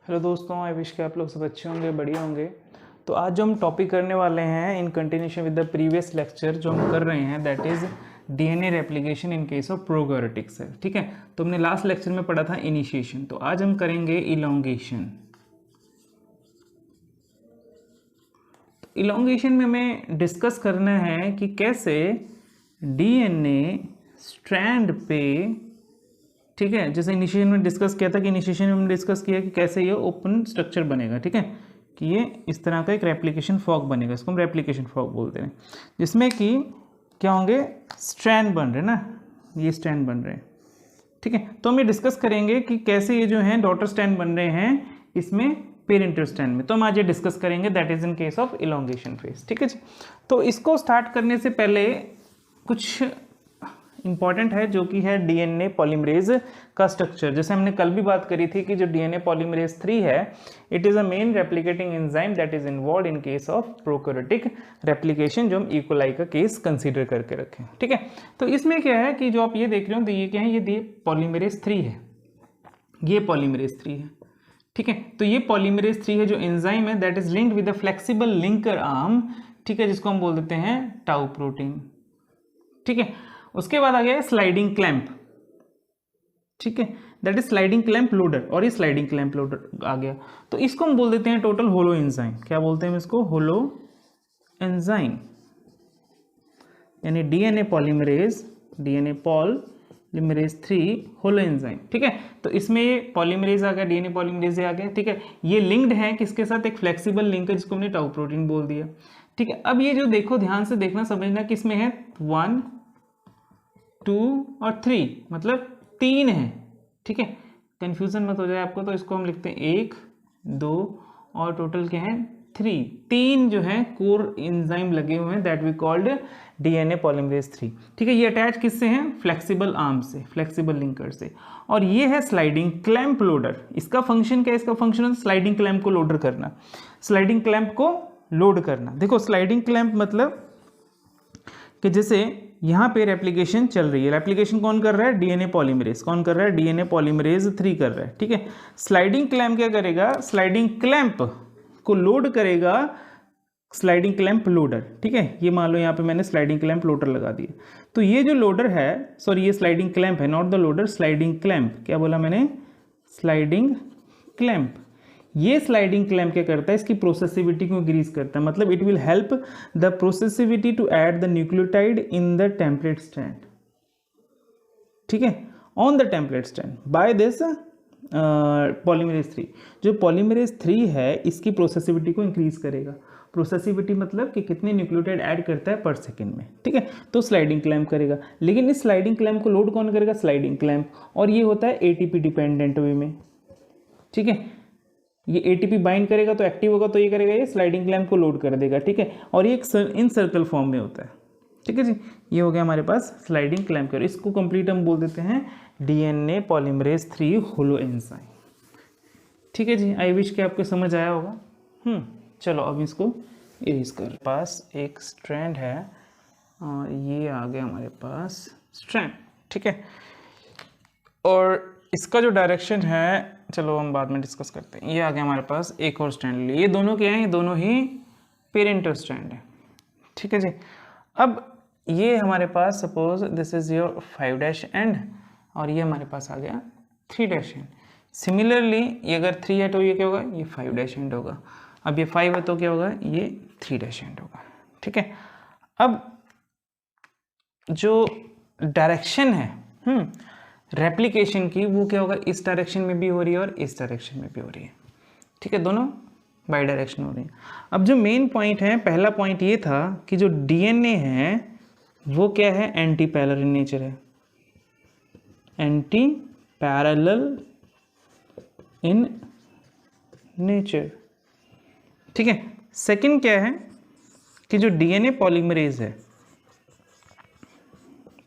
Hello दोस्तों, I wish कि आप लोग सब अच्छे होंगे, बढ़िया होंगे। तो आज जो हम टॉपिक करने वाले हैं in continuation with the previous lecture जो हम कर रहे हैं, that is DNA replication in case of prokaryotic cell. ठीक है, तो हमने लास्ट लेक्चर में पढ़ा था इनिशिएशन, तो आज हम करेंगे इलोंगेशन। इलोंगेशन में हमें डिस्कस करना है कि कैसे डीएनए स्ट्रैंड पे, ठीक है, जैसे इनिशिएशन में डिस्कस किया था कि इनिशिएशन में हमने डिस्कस किया कि कैसे ये ओपन स्ट्रक्चर बनेगा। ठीक है, कि ये इस तरह का एक रेप्लिकेशन फॉर्क बनेगा, इसको हम रेप्लिकेशन फॉर्क बोलते हैं, जिसमें कि क्या होंगे, स्ट्रैंड बन रहे ना, ये स्ट्रैंड बन रहे हैं। ठीक है, तो हम ये डिस्कस करेंगे कि कैसे ये जो है डॉटर स्ट्रैंड बन रहे हैं इसमें पेरेंटल स्ट्रैंड में। तो हम आज ये डिस्कस करेंगे, that is in case of elongation phase. ठीक है जी, तो इसको स्टार्ट करने से पहले कुछ इंपॉर्टेंट है जो कि है डीएनए पॉलीमरेज का स्ट्रक्चर। जैसे हमने कल भी बात करी थी कि जो डीएनए पॉलीमरेज 3 है, it is a main replicating enzyme that is involved in case of prokaryotic replication, जो हम इकोलाई का केस कंसीडर करके रखें। ठीक है, तो इसमें क्या है कि जो आप ये देख रहे हो, तो ये क्या है, ये पॉलीमरेज 3 है, ये पॉलीमरेज 3 है। ठीक है, तो ये पॉलीमरेज 3 है जो एंजाइम है, that is linked with a flexible linker arm, ठीक है, जिसको हम बोल देते हैं टाउ प्रोटीन। ठीक है, उसके बाद आ गया स्लाइडिंग क्लैंप। ठीक है, that is sliding clamp loader, और ये स्लाइडिंग क्लैंप लोडर आ गया, तो इसको हम बोल देते हैं टोटल होलो एंजाइम। क्या बोलते हैं इसको? होलो एंजाइम, यानी DNA polymerase, DNA polymerase 3 holo enzyme. ठीक है, तो इसमें ये पॉलीमरेज आ गया, डीएनए पॉलीमरेज आ गया। ठीक है, ये लिंक्ड है किसके साथ? एक फ्लेक्सिबल लिंक है जिसको हमने टाउ प्रोटीन बोल दिया। ठीक है, अब ये जो देखो, ध्यान से देखना, समझना किसमें है, 1 2 और 3, मतलब 3 है। ठीक है, कंफ्यूजन मत हो जाए आपको, तो इसको हम लिखते हैं 1 2 और टोटल क्या है 3 जो है कोर एंजाइम लगे हुए हैं, that we called DNA polymerase 3। ठीक है, ये अटैच किससे हैं? फ्लेक्सिबल आर्म से, फ्लेक्सिबल लिंकर से। और ये है स्लाइडिंग क्लैंप लोडर। इसका फंक्शन क्या है? इसका फंक्शन है स्लाइडिंग क्लैंप को लोडर करना, स्लाइडिंग क्लैंप को लोड करना। देखो, स्लाइडिंग क्लैंप मतलब कि जैसे यहाँ पे रेप्लिकेशन चल रही है, रेप्लिकेशन कौन कर रहा है? DNA polymerase. कौन कर रहा है? डीएनए पॉलीमरेज 3 कर रहा है। ठीक है, स्लाइडिंग क्लैंप क्या करेगा? स्लाइडिंग क्लैंप को लोड करेगा, स्लाइडिंग क्लैंप लोडर। ठीक है, ये मान लो यहाँ पे मैंने स्लाइडिंग क्लैंप लोडर लगा दिया, तो ये जो लोडर है, सॉरी ये स्लाइडिंग क्लैंप है, not the loader, sliding clamp. क्या बोला मैंने? Sliding clamp. ये स्लाइडिंग क्लैंप क्या करता है? इसकी प्रोसेसिविटी को इंक्रीज करता है, मतलब it will help the processivity to add the nucleotide in the template strand. ठीक है, on the template strand by this polymerase 3। जो पॉलीमरेज 3 है, इसकी प्रोसेसिविटी को इंक्रीज करेगा। प्रोसेसिविटी मतलब कि कितने न्यूक्लियोटाइड ऐड करता है पर सेकेंड में। ठीक है, तो स्लाइडिंग क्लैंप करेगा, लेकिन इस स्लाइडिंग क्लैंप को लोड कौन करेगा? स्लाइडिंग क्लैंप, और ये होता है एटीपी डिपेंडेंट वे में। ठीक है, ये एटीपी बाइंड करेगा तो एक्टिव होगा, तो ये करेगा, ये स्लाइडिंग क्लैंप को लोड कर देगा। ठीक है, और ये इन सर्कल फॉर्म में होता है। ठीक है जी, ये हो गया हमारे पास स्लाइडिंग क्लैंप। इसको कंप्लीट हम बोल देते हैं डीएनए पॉलीमरेज 3 होलो एंजाइम। ठीक है जी, आई विश कि आपको समझ आया होगा। चलो अब इसको इरेज कर। पास एक स्ट्रैंड है, ये आ गया हमारे पास स्ट्रैंड। ठीक है, और इसका जो डायरेक्शन है, चलो हम बाद में डिस्कस करते हैं। ये आ गया हमारे पास एक और स्ट्रैंड। ये दोनों क्या हैं? ये दोनों ही पेरेंटल स्ट्रैंड है। ठीक है जी, अब ये हमारे पास, suppose this is your 5' end, और ये हमारे पास आ गया 3' एंड। सिमिलरली ये अगर 3 है तो ये क्या होगा? ये 5' एंड होगा। अब ये 5 है तो क्या होगा? ये 3' एंड होगा। ठीक है, अब जो डायरेक्शन है रेप्लिकेशन की, वो क्या होगा? इस डायरेक्शन में भी हो रही है और इस डायरेक्शन में भी हो रही है। ठीक है, दोनों बाई डायरेक्शन हो रही है। अब जो मेन पॉइंट है, पहला पॉइंट ये था कि जो डीएनए है वो क्या है? एंटी पैरेलल इन नेचर है, एंटी पैरेलल इन नेचर। ठीक है, सेकंड क्या है कि जो डीएनए पॉलीमरेज है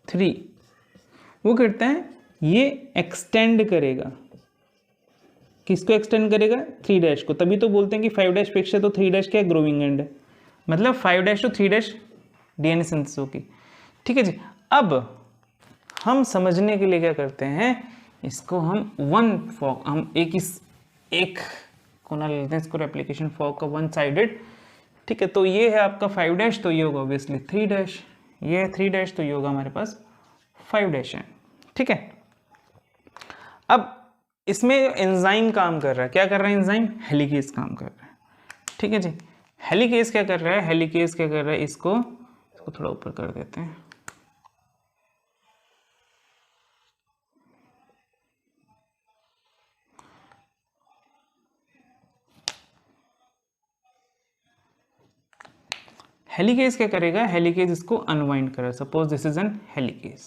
3, वो करता है, ये एक्सटेंड करेगा। किसको एक्सटेंड करेगा? 3' को। तभी तो बोलते हैं कि 5' पेक्षा तो 3' क्या ग्रोइंग एंड है, मतलब 5' to 3' डीएनए सिंथेसिस होगी। ठीक है जी, अब हम समझने के लिए क्या करते हैं, इसको हम हम एक इसको ना लेते हैं, इसको रेप्लिकेशन फॉर्क का वन साइडेड। ठीक है, तो ये है आपका 5 तो ये होगा ऑब्वियसली 3 ये है 3 तो ये होगा हमारे पास 5 है। ठीक है, अब इसमें एंजाइम काम कर रहा है, क्या कर रहा है एंजाइम? हेलिकेज काम कर रहा है। ठीक है जी, हेलिकेज क्या कर रहा है? हेलिकेज क्या कर रहा है? इसको थोड़ा ऊपर कर देते हैं। हेलिकेज क्या करेगा? हेलिकेज इसको अनवाइंड करेगा। Suppose this is an helicase.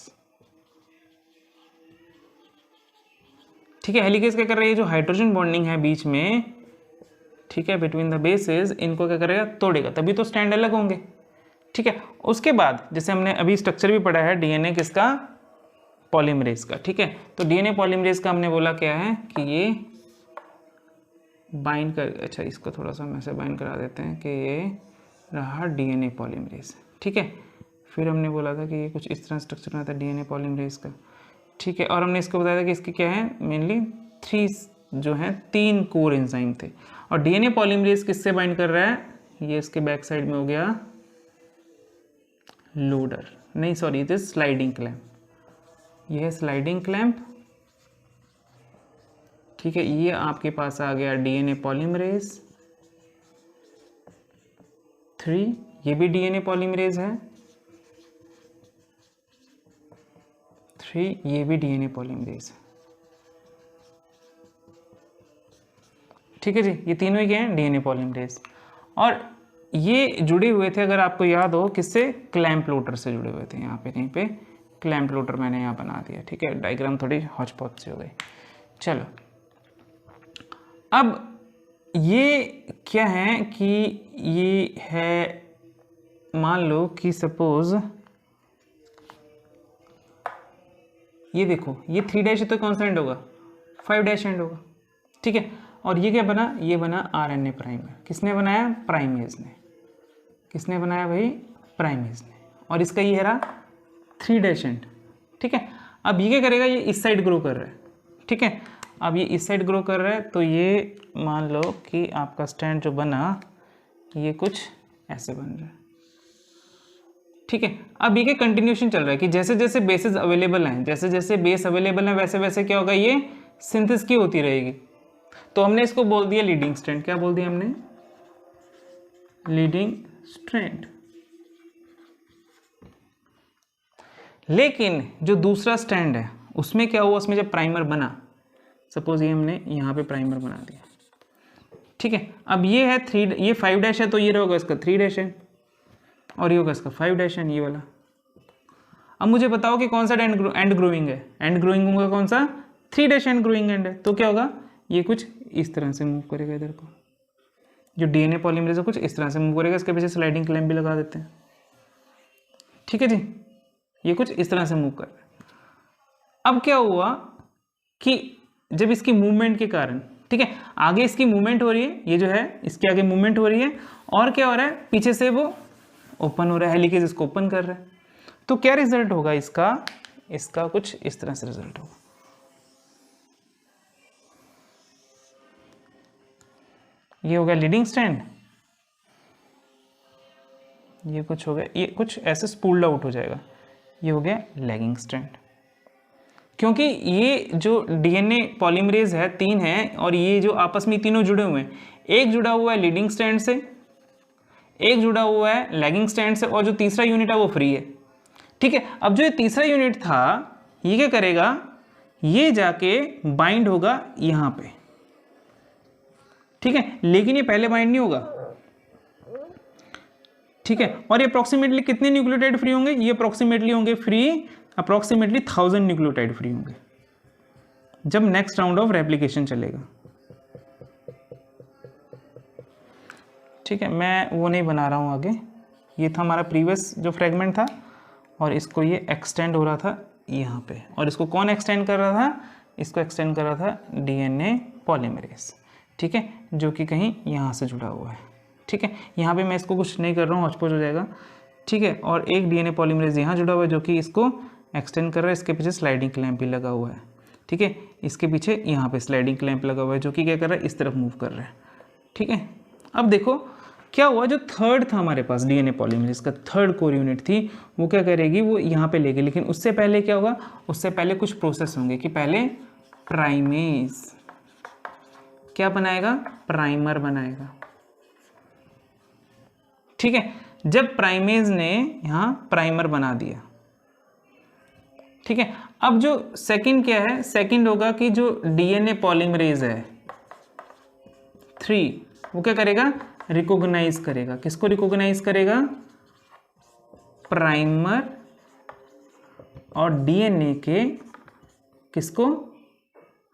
ठीक है, हेलिकेज क्या कर रही है? जो हाइड्रोजन बॉन्डिंग है बीच में, ठीक है, बिटवीन द बेसेस, इनको क्या करेगा? तोड़ेगा, तभी तो स्टैंड अलग होंगे। ठीक है, उसके बाद जैसे हमने अभी स्ट्रक्चर भी पढ़ा है डीएनए किसका? पॉलीमरेज का। ठीक है, तो डीएनए पॉलीमरेज का हमने बोला क्या है कि ये बाइंड कर, अच्छा इसको थोड़ा सा हम ऐसे बाइंड करा देते हैं कि ये रहा डीएनए पॉलीमरेज। ठीक है, फिर हमने बोला था कि ये कुछ इस तरह स्ट्रक्चर बना था डीएनए पॉलीमरेज का। ठीक है, और हमने इसको बताया था कि इसके क्या है? मेनली 3 कोर एंजाइम थे। और डीएनए पॉलीमरेज किससे बाइंड कर रहा है? ये इसके बैक साइड में हो गया लोडर, नहीं sorry it is sliding clamp. ये है स्लाइडिंग क्लैंप। ठीक है, ये आपके पास आ गया डीएनए पॉलीमरेज 3, ये भी डीएनए पॉलीमरेज है 3, ये भी डीएनए पॉलीमरेज है। ठीक है जी, ये तीनों ही क्या हैं? DNA polymerase. और ये जुड़े हुए थे, अगर आपको याद हो, किससे? क्लैंप लोडर से जुड़े हुए थे। यहाँ पे कहीं पे क्लैंप लोडर मैंने यहाँ बना दिया। ठीक है, डायग्राम थोड़ी हौच पौच सी हो गई। चलो, अब ये क्या है कि ये है, मान लो कि सपोज ये देखो, ये 3 है तो कौन सा एंड होगा? 5 एंड होगा। ठीक है, और ये क्या बना? ये बना आरएनए प्राइमर। किसने बनाया? प्राइमेज ने। किसने बनाया भाई? प्राइमेज ने। और इसका ये रहा 3 एंड। ठीक है, अब ये क्या करेगा? ये इस साइड ग्रो कर रहा है। ठीक है, अब ये इस साइड ग्रो कर रहा है, तो ये मान लो कि आपका स्टैंड जो बना ये कुछ ऐसे बन रहा है। ठीक है, अब ये कंटिन्यूशन चल रहा है कि जैसे जैसे बेसेस अवेलेबल हैं, जैसे जैसे बेस अवेलेबल हैं, वैसे वैसे क्या होगा? ये सिंथेसिस की होती रहेगी। तो हमने इसको बोल दिया लीडिंग स्ट्रैंड। क्या बोल दिया हमने? Leading strand. लेकिन जो दूसरा स्टैंड है उसमें क्या हुआ? उसमें जब प्राइमर बना, सपोज ये हमने यहाँ पे प्राइमर बना दिया। ठीक है, अब ये है 3, ये 5 है, तो ये होगा इसका 3 है, और ये होगा इसका 5 है, ये वाला। अब मुझे बताओ कि कौन सा एंड ग्रोइंग है? एंड ग्रोइंग होगा कौन सा? 3 एंड ग्रोइंग एंड है। तो क्या होगा? ये कुछ इस तरह से मूव करेगा इधर को। जो डीएनए पॉलीमरेज है कुछ इस तरह से मूव करेगा। इसके पीछे स्लाइडिंग क्लैंप भी लगा देते हैं। ठीक है जी, ये कुछ इस तरह से मूव कर रहा है। अब क्या हुआ कि जब इसकी मूवमेंट के कारण, ठीक है, आगे इसकी मूवमेंट हो रही है, ये जो है इसके आगे मूवमेंट हो रही है, और क्या हो रहा है? पीछे से वो ओपन हो रहा है, हेलिकेज इसको ओपन कर रहा है। तो क्या रिजल्ट होगा इसका कुछ इस तरह से रिजल्ट होगा। ये हो गया लीडिंग स्ट्रैंड, ये कुछ हो गया, ये कुछ ऐसे स्पूल्ड आउट हो जाएगा, ये हो गया लैगिंग स्ट्रैंड। क्योंकि ये जो डीएनए पॉलीमरेज है 3 है, और ये जो आपस में तीनों जुड़े हुए हैं, एक जुड़ा हुआ है लीडिंग स्ट्रैंड से, एक जुड़ा हुआ है लैगिंग स्ट्रैंड से, और जो तीसरा यूनिट है वो फ्री है। ठीक है, अब जो ये तीसरा यूनिट था ये क्या करेगा? ये जाके बाइंड होगा यहाँ पे। ठीक है, लेकिन ये पहले बाइंड नहीं होगा। ठीक है, और ये अप्रोक्सीमेटली कितने न्यूक्लियोटाइड फ्री होंगे? ये अप्रोक्सीमेटली होंगे फ्री अप्रोक्सीमेटली 1000 न्यूक्लियोटाइड फ्री होंगे जब नेक्स्ट राउंड ऑफ रेप्लिकेशन चलेगा। ठीक है, मैं वो नहीं बना रहा हूं आगे। ये था हमारा प्रीवियस जो फ्रेगमेंट था, और इसको ये एक्सटेंड हो रहा था यहाँ पे, और इसको कौन एक्सटेंड कर रहा था? इसको एक्सटेंड कर रहा था डीएनए पॉलीमरेज। ठीक है, जो कि कहीं यहाँ से जुड़ा हुआ है। ठीक है, यहाँ पे मैं इसको कुछ नहीं कर रहा हूँ, हौच-पौच हो जाएगा। ठीक है, और एक डीएनए पॉलीमरेज यहाँ जुड़ा हुआ है जो कि इसको एक्सटेंड कर रहा है। इसके पीछे स्लाइडिंग क्लैंप भी लगा हुआ है। ठीक है, इसके पीछे यहाँ पे स्लाइडिंग क्लैंप लगा हुआ है जो कि क्या कर रहा है? इस तरफ मूव कर रहा है। ठीक है, अब देखो क्या हुआ, जो थर्ड था हमारे पास डीएनए पॉलीमरेज का थर्ड कोर यूनिट थी, वो क्या करेगी, वो यहाँ पे लेगी, लेकिन उससे पहले क्या होगा, उससे पहले कुछ प्रोसेस होंगे कि पहले प्राइमेज क्या बनाएगा, प्राइमर बनाएगा। ठीक है, जब प्राइमेज ने यहाँ प्राइमर बना दिया, ठीक है, अब जो सेकंड क्या है, सेकंड होगा कि जो डीएनए पॉलीमरेज है 3, वो क्या करेगा, रिकॉग्नाइज करेगा, किसको रिकॉग्नाइज करेगा, प्राइमर और डीएनए के किसको,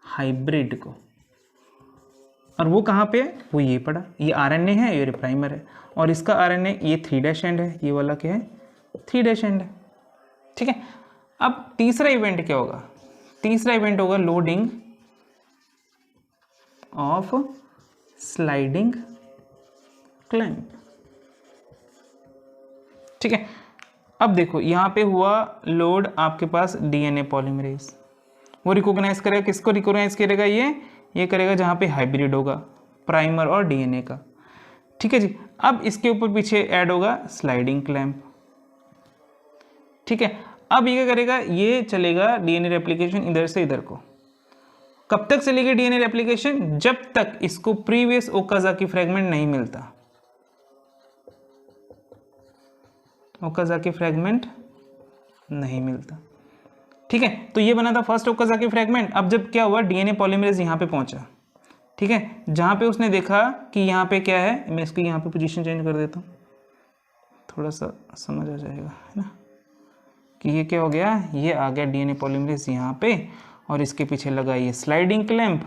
हाइब्रिड को। और वो कहाँ पे है, वो ये पड़ा, ये आरएनए है, ये प्राइमर है, और इसका आरएनए ये 3' एंड है, ये वाला क्या है 3' एंड है। ठीक है, अब तीसरा इवेंट क्या होगा, तीसरा इवेंट होगा लोडिंग ऑफ स्लाइडिंग क्लैंप। ठीक है, अब देखो यहां पे हुआ लोड आपके पास डीएनए पॉलीमरेज, वो रिकॉग्नाइज करेगा, किसको रिकॉग्नाइज करेगा, ये करेगा जहां पे हाइब्रिड होगा प्राइमर और डीएनए का। ठीक है जी, अब इसके ऊपर पीछे ऐड होगा स्लाइडिंग क्लैंप। ठीक है, अब ये क्या करेगा, ये चलेगा डीएनए रेप्लिकेशन इधर से इधर को। कब तक चलेगी डीएनए रेप्लिकेशन, जब तक इसको प्रीवियस ओकाजाकी फ्रेगमेंट नहीं मिलता, ओकाजाकी फ्रेगमेंट नहीं मिलता। ठीक है, तो ये बना था फर्स्ट ओकाजाकी फ्रेगमेंट। अब जब क्या हुआ, डीएनए पॉलीमरेज यहाँ पे पहुंचा, ठीक है, जहाँ पे उसने देखा कि यहाँ पे क्या है, मैं इसको यहाँ पे पोजीशन चेंज कर देता हूँ, थोड़ा सा समझ आ जाएगा, है ना, कि ये क्या हो गया, ये आ गया डीएनए पॉलीमरेज यहाँ पे, और इसके पीछे लगा ये स्लाइडिंग क्लैंप।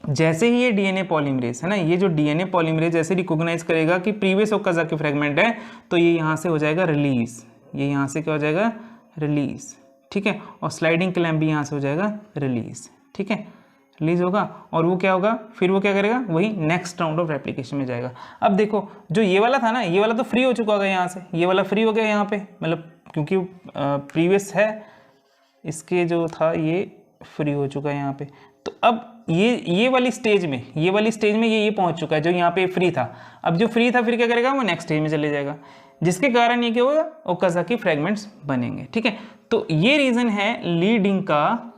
जैसे ही ये डीएनए पॉलीमरेज है ना, ये जो डीएनए पॉलीमरेज जैसे रिकॉग्नाइज करेगा कि प्रीवियस ओकाजाकी फ्रेगमेंट है, तो ये यहाँ से हो जाएगा रिलीज, ये यहाँ से क्या हो जाएगा, रिलीज। ठीक है, और स्लाइडिंग क्लैंप भी यहाँ से हो जाएगा रिलीज। ठीक है, रिलीज होगा, और वो क्या होगा, फिर वो क्या करेगा, वही नेक्स्ट राउंड ऑफ रेप्लिकेशन में जाएगा। अब देखो जो ये वाला था ना, ये वाला तो फ्री हो चुका होगा यहाँ से, ये वाला फ्री हो गया यहाँ पे, मतलब क्योंकि प्रीवियस है, इसके जो था ये फ्री हो चुका है यहाँ पे। तो अब ये वाली स्टेज में, ये पहुंच चुका है जो यहाँ पे फ्री था। अब जो फ्री था फिर क्या करेगा, वो नेक्स्ट स्टेज में चले जाएगा, जिसके कारण ये क्या होगा, ओकाजाकी फ्रेगमेंट्स बनेंगे। ठीक है, तो ये रीजन है लीडिंग का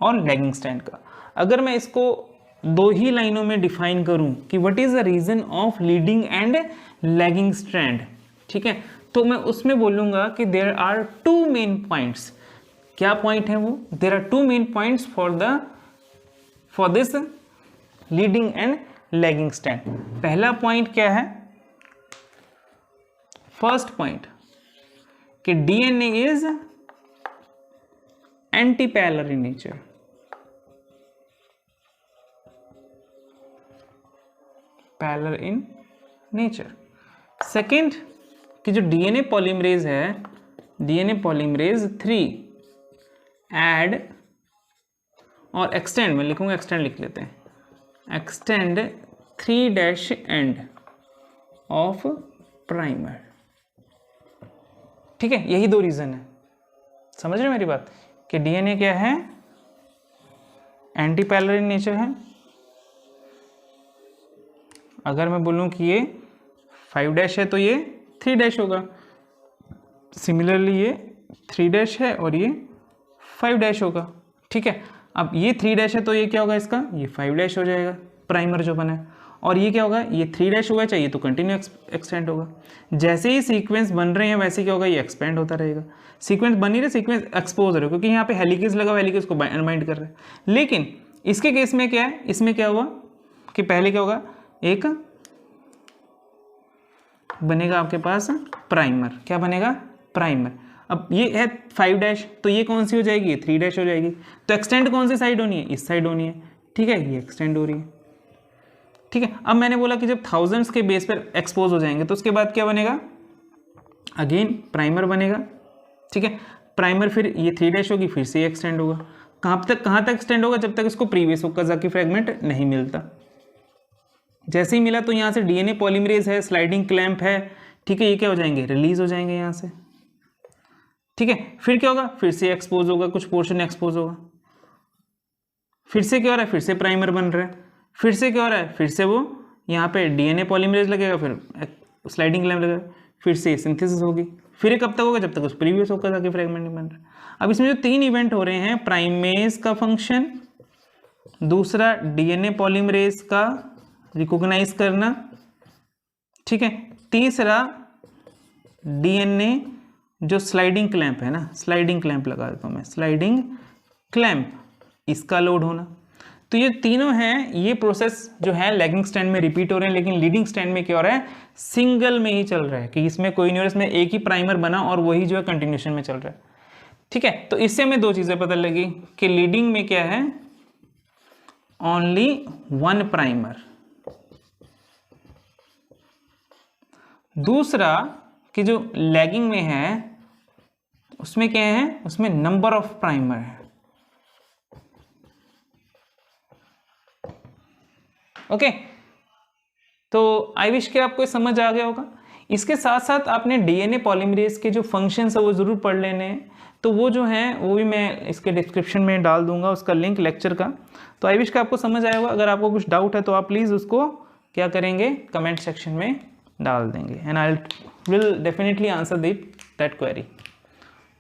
और लैगिंग स्ट्रैंड का। अगर मैं इसको दो ही लाइनों में डिफाइन करूं कि what is the reason of leading and lagging strand, ठीक है, तो मैं उसमें बोलूंगा कि there are two main points. क्या पॉइंट है वो, there are two main points for this leading and lagging strand. पहला पॉइंट क्या है, फर्स्ट पॉइंट कि DNA is antiparallel in nature. Parallel in nature. Second कि जो डीएनए पॉलीमरेज है, डीएनए पॉलीमरेज 3 ऐड और एक्सटेंड, मैं लिखूंगा एक्सटेंड लिख लेते हैं, एक्सटेंड 3' एंड ऑफ प्राइमर। ठीक है, यही दो रीजन है, समझ रहे मेरी बात, कि डीएनए क्या है, एंटी पैरेलल इन नेचर है। अगर मैं बोलूं कि ये 5' है तो ये 3' होगा, सिमिलरली ये 3' है और ये 5' होगा। ठीक है, अब ये 3' है तो ये क्या होगा, इसका ये 5' हो जाएगा प्राइमर जो बना है, और ये क्या होगा, ये 3' होगा, चाहिए तो कंटिन्यू एक्सटेंड होगा। जैसे ही सीक्वेंस बन रहे हैं वैसे क्या होगा, ये एक्सपेंड होता रहेगा। सीक्वेंस बन नहीं रहे, सीक्वेंस एक्सपोज हो रहे, क्योंकि यहाँ पे हेलिकेज लगा, हेलिकेज को बाइंड कर रहे हैं। लेकिन इसके केस में क्या है, इसमें क्या हुआ कि पहले क्या होगा, एक बनेगा आपके पास प्राइमर, क्या बनेगा, प्राइमर। अब ये है 5' तो ये कौन सी हो जाएगी, ये 3' हो जाएगी। तो एक्सटेंड कौन सी साइड होनी है, इस साइड होनी है। ठीक है, ये एक्सटेंड हो रही है। ठीक है, अब मैंने बोला कि जब थाउजेंड्स के बेस पर एक्सपोज हो जाएंगे तो उसके बाद क्या बनेगा, अगेन प्राइमर बनेगा। ठीक है, प्राइमर फिर ये 3' होगी, फिर से एक्सटेंड होगा। कहाँ तक एक्सटेंड होगा, जब तक इसको प्रीवियस ओकाजाकी फ्रेगमेंट नहीं मिलता। जैसे ही मिला तो यहाँ से डीएनए पॉलीमरेज है, स्लाइडिंग क्लैंप है, ठीक है, ये क्या हो जाएंगे, रिलीज हो जाएंगे यहाँ से। ठीक है, फिर क्या होगा, फिर से एक्सपोज होगा, कुछ पोर्शन एक्सपोज होगा, फिर से क्या हो रहा है, फिर से प्राइमर बन रहा है, फिर से क्या हो रहा है, फिर से वो यहाँ पे डीएनए पॉलीमरेज लगेगा, फिर स्लाइडिंग क्लैंप लगेगा, फिर से सिंथेसिस होगी, फिर ये कब तक होगा, जब तक उस प्रीवियस होकर जाके फ्रेगमेंट नहीं बन रहा। अब इसमें जो 3 इवेंट हो रहे हैं, प्राइमेज का फंक्शन, दूसरा डीएनए पॉलीमरेज का रिकॉग्नाइज करना, ठीक है, तीसरा डीएनए जो स्लाइडिंग क्लैंप है ना, स्लाइडिंग क्लैंप लगा देता हूँ मैं, स्लाइडिंग क्लैंप, इसका लोड होना। तो ये तीनों हैं, ये प्रोसेस जो है लैगिंग स्ट्रैंड में रिपीट हो रहे हैं, लेकिन लीडिंग स्ट्रैंड में क्या हो रहा है, सिंगल में ही चल रहा है, कि इसमें कोई नहीं हो रहा, इसमें एक ही प्राइमर बना और वही जो है कंटिन्यूशन में चल रहा है। ठीक है, तो इससे हमें 2 चीजें पता लगी कि लीडिंग में क्या है, ओनली 1 प्राइमर, दूसरा कि जो लैगिंग में है उसमें क्या है, उसमें नंबर ऑफ प्राइमर है। ओके, तो आई विश कि आपको समझ आ गया होगा। इसके साथ साथ आपने डीएनए पॉलीमरेज के जो फंक्शंस है वो जरूर पढ़ लेने हैं, तो वो जो है वो भी मैं इसके डिस्क्रिप्शन में डाल दूंगा, उसका लिंक लेक्चर का। तो आई विश कि आपको समझ आया होगा। अगर आपको कुछ डाउट है तो आप प्लीज़ उसको क्या करेंगे, कमेंट सेक्शन में डाल देंगे, and I will definitely answer that query.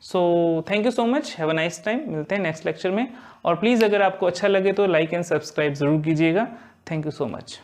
So thank you so much, have a nice time, मिलते हैं नेक्स्ट लेक्चर में। और प्लीज़ अगर आपको अच्छा लगे तो लाइक एंड सब्सक्राइब ज़रूर कीजिएगा। Thank you so much.